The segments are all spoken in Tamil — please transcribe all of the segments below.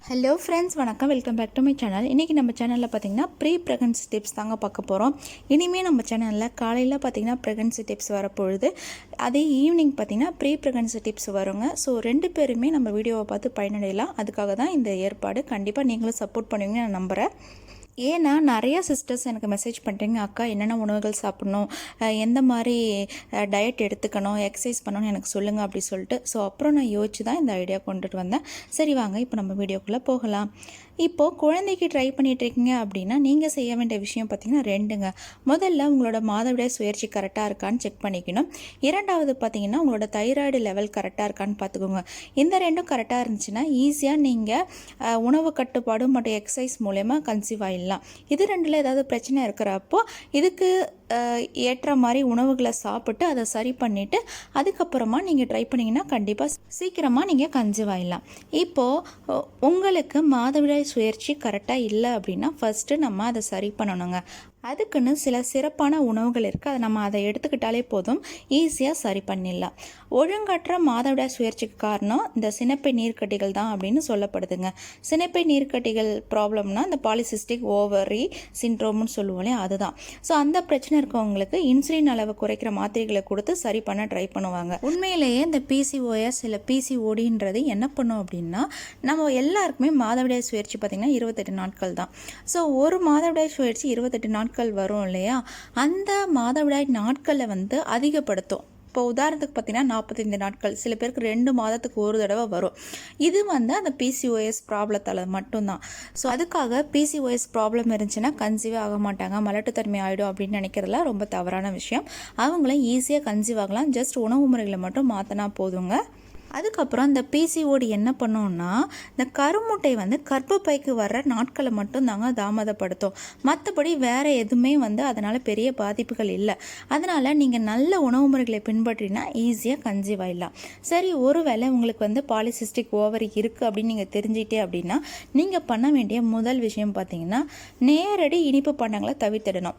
ஹலோ ஃப்ரெண்ட்ஸ், வணக்கம். Welcome back to my channel. இன்றைக்கி நம்ம சேனலில் பார்த்திங்கன்னா ப்ரீ ப்ரெக்னன்சி டிப்ஸ் தாங்க பார்க்க போகிறோம். இனிமேல் நம்ம சேனலில் காலையில் பார்த்திங்கன்னா ப்ரெக்னன்சி டிப்ஸ் வரப்பொழுது, அதே ஈவினிங் பார்த்திங்கன்னா ப்ரீ ப்ரெக்னன்சி டிப்ஸ் வருங்க. ஸோ ரெண்டு பேருமே நம்ம வீடியோவை பார்த்து பயனடையலாம். அதுக்காக தான் இந்த ஏற்பாடு. கண்டிப்பாக நீங்களும் சப்போர்ட் பண்ணுவீங்கன்னு நான் நம்புகிறேன். ஏன்னா நிறையா சிஸ்டர்ஸ் எனக்கு மெசேஜ் பண்ணுறீங்க, அக்கா என்னென்ன உணவுகள் சாப்பிட்ணும், எந்த மாதிரி டயட் எடுத்துக்கணும், எக்ஸசைஸ் பண்ணணும்னு எனக்கு சொல்லுங்கள் அப்படி சொல்லிட்டு. ஸோ அப்புறம் நான் யோசிச்சு தான் இந்த ஐடியா கொண்டுட்டு வந்தேன். சரி வாங்க இப்போ நம்ம வீடியோக்குள்ளே போகலாம். இப்போது குழந்தைக்கு ட்ரை பண்ணிகிட்ருக்கீங்க அப்படின்னா நீங்கள் செய்ய வேண்டிய விஷயம் பார்த்திங்கன்னா ரெண்டுங்க. முதல்ல உங்களோட மாதவிடாய் சுழற்சி கரெக்டாக இருக்கான்னு செக் பண்ணிக்கணும். இரண்டாவது பார்த்திங்கன்னா உங்களோட தைராய்டு லெவல் கரெக்டாக இருக்கான்னு பார்த்துக்கோங்க. இந்த ரெண்டும் கரெக்டாக இருந்துச்சுன்னா ஈஸியாக நீங்கள் உணவு கட்டுப்பாடு மற்றும் எக்ஸசைஸ் மூலயமா கன்சீவ் ஆகிடலாம். இது ரெண்டில் ஏதாவது பிரச்சனை இருக்கிறப்போ இதுக்கு ஏற்ற மாதிரி உணவுகளை சாப்பிட்டு அதை சரி பண்ணிவிட்டு அதுக்கப்புறமா நீங்கள் ட்ரை பண்ணிங்கன்னா கண்டிப்பாக சீக்கிரமாக நீங்கள் கன்சீவ் ஆகிடலாம். இப்போது உங்களுக்கு மாதவிடாய் சுழற்சி கரெக்டாக இல்லை அப்படின்னா ஃபஸ்ட்டு நம்ம அதை சரி பண்ணணுங்க. அதுக்குன்னு சில சிறப்பான உணவுகள் இருக்குது. அதை எடுத்துக்கிட்டாலே போதும், ஈஸியாக சரி பண்ணிடலாம். ஒழுங்கற்ற மாதவிடாய் சுழற்சிக்கு காரணம் இந்த சினைப்பை நீர்க்கட்டிகள் தான் அப்படின்னு சொல்லப்படுதுங்க. சினைப்பை நீர்க்கட்டிகள் ப்ராப்ளம்னா இந்த பாலிசிஸ்டிக் ஓவரி சிண்ட்ரோம்னு சொல்லுவோம் இல்லையா, அதுதான். ஸோ அந்த பிரச்சனை இருக்கவங்களுக்கு இன்சுலின் அளவை குறைக்கிற மாத்திரைகளை கொடுத்து சரி பண்ண ட்ரை பண்ணுவாங்க. உண்மையிலேயே இந்த பிசிஓஎஸ் இல்லை பிசிஓடின்றது என்ன பண்ணும் அப்படின்னா, நம்ம எல்லாருக்குமே மாதவிடாய் சுழற்சி பார்த்திங்கன்னா 28 நாட்கள் தான். ஸோ ஒரு மாதவிடாய் சுழற்சி 28 நாட்கள் வரும் இல்லையா, அந்த மாதவிடாய் நாட்களை அதிகப்படுத்தும். இப்போ உதாரணத்துக்கு பார்த்தீங்கன்னா 45 நாட்கள், சில பேருக்கு 2 மாதத்துக்கு ஒரு தடவை வரும். இது அந்த பிசிஓஎஸ் ப்ராப்ளத்தால் மட்டும்தான். ஸோ அதுக்காக பிசிஓஎஸ் ப்ராப்ளம் இருந்துச்சுன்னா கன்சீவ் ஆக மாட்டாங்க, மலட்டுத்தன்மை ஆகிடும் அப்படின்னு நினைக்கிறதுலாம் ரொம்ப தவறான விஷயம். அவங்களும் ஈஸியாக கன்சீவ் ஆகலாம். ஜஸ்ட் உணவு முறைகளை மட்டும் மாற்றினா போதுங்க. அதுக்கப்புறம் இந்த பிசிஓடி என்ன பண்ணோம்னா, இந்த கருமுட்டை கர்ப்பப்பைக்கு வர்ற நாட்களை மட்டும் தாங்க தாமதப்படுத்தும். மற்றபடி வேறு எதுவுமே அதனால் பெரிய பாதிப்புகள் இல்லை. அதனால் நீங்கள் நல்ல உணவு முறைகளை பின்பற்றினா ஈஸியாக கன்சீவ் ஆகிடலாம். சரி, ஒருவேளை உங்களுக்கு பாலிசிஸ்டிக் ஓவரி இருக்குது அப்படின்னு நீங்கள் தெரிஞ்சுக்கிட்டே அப்படின்னா நீங்கள் பண்ண வேண்டிய முதல் விஷயம் பார்த்தீங்கன்னா, நேரடி இனிப்பு பண்டங்களை தவிர்த்திடணும்.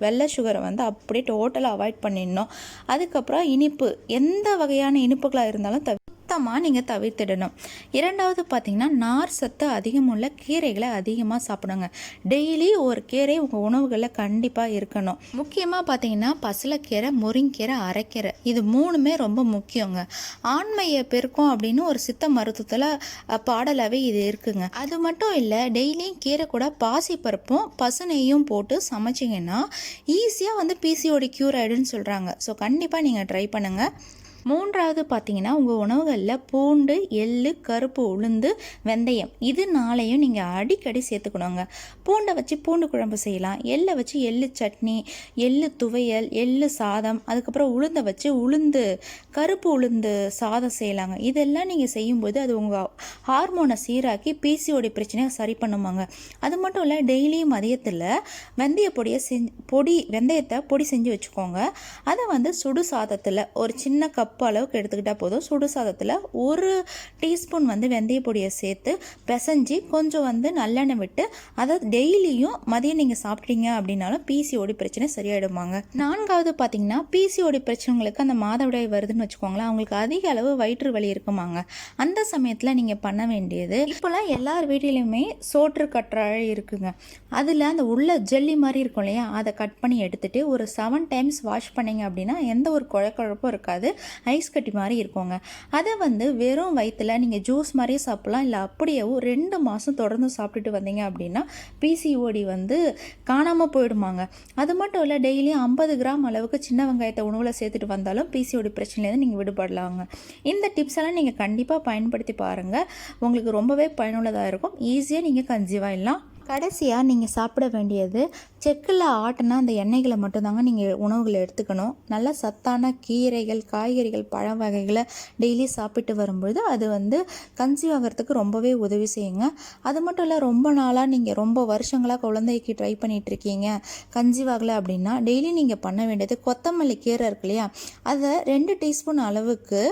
வெள்ளை சுகரை அப்படியே டோட்டலாக அவாய்ட் பண்ணிடணும். அதுக்கப்புறம் இனிப்பு, எந்த வகையான இனிப்புகளாக இருந்தாலும் சுத்தமாக நீங்கள் தவிர்த்திடணும். இரண்டாவது பார்த்தீங்கன்னா, நார் சத்து அதிகமுள்ள கீரைகளை அதிகமாக சாப்பிடுங்க. டெய்லி ஒரு கீரை உங்கள் உணவுகளில் கண்டிப்பாக இருக்கணும். முக்கியமாக பார்த்தீங்கன்னா பசலைக்கீரை, முருங்கீரை, அரைக்கீரை, இது மூணுமே ரொம்ப முக்கியங்க. ஆண்மையை பெருக்கும் அப்படின்னு ஒரு சித்த மருத்துவத்தில் பாடலாகவே இது இருக்குங்க. அது மட்டும் இல்லை, டெய்லியும் கீரை கூட பாசிப்பருப்பும் பசுநெய்யும் போட்டு சமைச்சிங்கன்னா ஈஸியாக பிசிஓடி க்யூர் ஆகிடுன்னு சொல்கிறாங்க. ஸோ கண்டிப்பாக நீங்கள் ட்ரை பண்ணுங்கள். மூன்றாவது பார்த்தீங்கன்னா, உங்கள் உணவுகளில் பூண்டு, எள்ளு, கருப்பு உளுந்து, வெந்தயம், இது நாளையும் நீங்கள் அடிக்கடி சேர்த்துக்கணுங்க. பூண்டை வச்சு பூண்டு குழம்பு செய்யலாம், எள்ளை வச்சு எள்ளு சட்னி, எள்ளு துவையல், எள்ளு சாதம், அதுக்கப்புறம் உளுந்தை வச்சு கருப்பு உளுந்து சாதம் செய்யலாங்க. இதெல்லாம் நீங்கள் செய்யும்போது அது உங்கள் ஹார்மோனை சீராக்கி பிசிஓடி பிரச்சனையை சரி பண்ணுவாங்க. அது மட்டும் இல்லை, டெய்லியும் மதியத்தில் வெந்தயத்தை பொடி செஞ்சு வச்சுக்கோங்க. அதை சுடு சாதத்தில் ஒரு சின்ன கப் அளவுக்கு எடுத்துக்கிட்டால் போதும். சுடு சாதத்தில் 1 டீஸ்பூன் வெந்தய பொடியை சேர்த்து பிசைஞ்சு கொஞ்சம் நல்லெண்ணெய் விட்டு அதை டெய்லியும் மதியம் நீங்கள் சாப்பிட்டீங்க அப்படின்னாலும் பிசிஓடி பிரச்சனை சரியாயிடுவாங்க. நான்காவது பார்த்தீங்கன்னா, பிசிஓடி பிரச்சனைகளுக்கு அந்த மாதவிடாய் வருதுன்னு வச்சுக்கோங்களேன், அவங்களுக்கு அதிக அளவு வயிற்று வலி இருக்குமாங்க. அந்த சமயத்தில் நீங்கள் பண்ண வேண்டியது, இப்போலாம் எல்லார் வீட்டிலையுமே சோற்று கற்றாழை இருக்குங்க. அதில் அந்த உள்ள ஜெல்லி மாதிரி இருக்கும் இல்லையா, அதை கட் பண்ணி எடுத்துகிட்டு ஒரு 7 டைம்ஸ் வாஷ் பண்ணிங்க அப்படின்னா எந்த ஒரு குழப்பம் இருக்காது, ஐஸ் கட்டி மாதிரி இருக்குங்க. அதை வெறும் வயிற்றுல நீங்கள் ஜூஸ் மாதிரியே சாப்பிட்லாம். இல்லை அப்படியே 2 மாதம் தொடர்ந்து சாப்பிட்டுட்டு வந்தீங்க அப்படின்னா பிசிஓடி காணாமல் போயிடுமாங்க. அது மட்டும் இல்லை, டெய்லியும் 50 கிராம் அளவுக்கு சின்ன வெங்காயத்தை உணவில் சேர்த்துட்டு வந்தாலும் பிசிஓடி பிரச்சனையிலேருந்து நீங்கள் விடுபடலாங்க. இந்த டிப்ஸ் எல்லாம் நீங்கள் கண்டிப்பாக பயன்படுத்தி பாருங்கள். உங்களுக்கு ரொம்பவே பயனுள்ளதாக இருக்கும். ஈஸியாக நீங்கள் கன்சீவ் ஆகிடலாம். கடைசியாக நீங்கள் சாப்பிட வேண்டியது, செக்கில் ஆட்டினா அந்த எண்ணெய்களை மட்டும்தாங்க நீங்கள் உணவுகளை எடுத்துக்கணும். நல்ல சத்தான கீரைகள், காய்கறிகள், பழ வகைகளை டெய்லி சாப்பிட்டு வரும்பொழுது அது கன்சீவ் ஆகிறதுக்கு ரொம்பவே உதவி செய்யுங்க. அது மட்டும் இல்லை, ரொம்ப நாளாக நீங்கள் ரொம்ப வருஷங்களாக குழந்தைக்கு ட்ரை பண்ணிகிட்ருக்கீங்க, கன்சீவ் ஆகலை அப்படின்னா டெய்லி நீங்கள் பண்ண வேண்டியது, கொத்தமல்லி கீரை இருக்கு இல்லையா, அதை 2 டீஸ்பூன் அளவுக்கு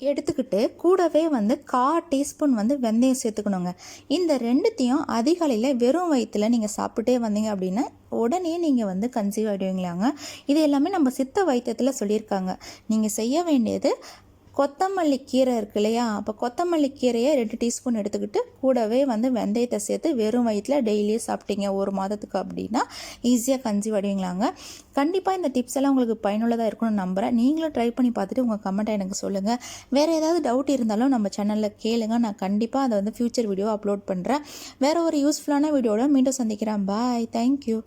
எடுத்துக்கிட்டு கூடவே 1/4 டீஸ்பூன் வெந்தயம் சேர்த்துக்கணுங்க. இந்த ரெண்டுத்தையும் அதிகாலையில் வெறும் வயிற்றில் நீங்கள் சாப்பிட்டே வந்தீங்க அப்படின்னா உடனே நீங்கள் கன்சீவ் ஆகிடுவீங்களாங்க. இது எல்லாமே நம்ம சித்த வைத்தியத்தில் சொல்லியிருக்காங்க. நீங்கள் செய்ய வேண்டியது, கொத்தமல்லி கீரை இருக்கு இல்லையா, அப்போ கொத்தமல்லி கீரையை 2 டீஸ்பூன் எடுத்துக்கிட்டு கூடவே வந்து வெந்தயத்தை சேர்த்து வெறும் வயிற்றில் டெய்லியும் சாப்பிட்டீங்க 1 மாதத்துக்கு அப்படின்னா ஈஸியாக கன்சீவ் அடைவீங்களாங்க. கண்டிப்பாக இந்த டிப்ஸ் எல்லாம் உங்களுக்கு பயனுள்ளதாக இருக்கும்னு நம்புகிறேன். நீங்களும் ட்ரை பண்ணி பார்த்துட்டு உங்கள் கமெண்ட்டை எனக்கு சொல்லுங்கள். வேறு ஏதாவது டவுட் இருந்தாலும் நம்ம சேனலில் கேளுங்க. நான் கண்டிப்பாக அதை வந்து ஃப்யூச்சர் வீடியோ அப்லோட் பண்ணுறேன். வேறு ஒரு யூஸ்ஃபுல்லான வீடியோட மீண்டும் சந்திக்கிறேன். பாய். தேங்க்யூ.